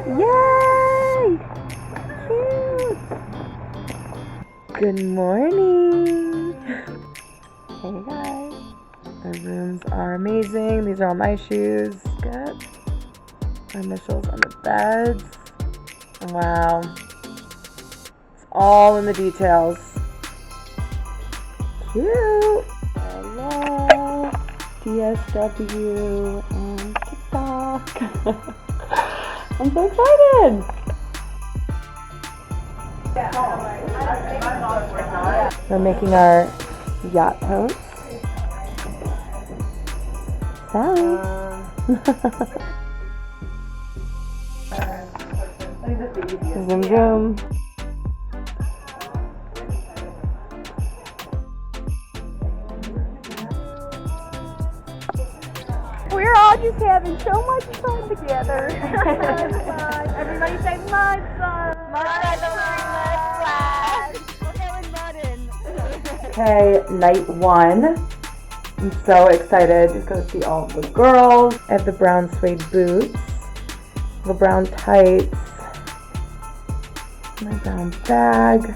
Yay! Cute! Good morning! Hey guys. The rooms are amazing. These are all my shoes. Good. My initials on the beds. Wow. It's all in the details. Cute! Hello! DSW and TikTok. I'm so excited! We're making our yacht post. Sally! Zoom zoom. We're all just having so much fun together. Everybody say mud fun. Mud fun. Okay, night one. I'm so excited to go see all the girls. I have the brown suede boots, the brown tights, my brown bag.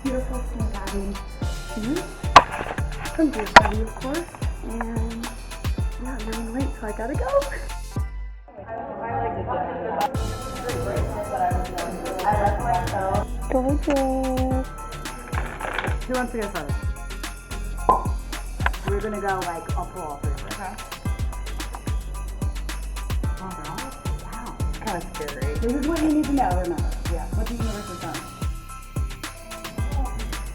Beautiful skin diving shoes from DSW, of course, and yeah, I'm running late, so I gotta go. Gorgeous. Who wants to go first? We're gonna go like I'll pull all three. Okay. Oh, wow. Kind of scary. This is what you need to know. Remember? Yeah. What the universe has done.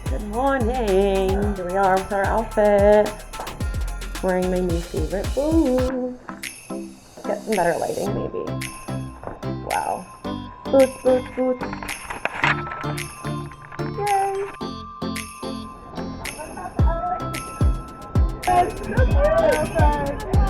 Good morning. Here we are with our outfit. Wearing my new favorite boots. Get some better lighting, maybe. Wow. Boots, boots, boots. Yay. It's so cute.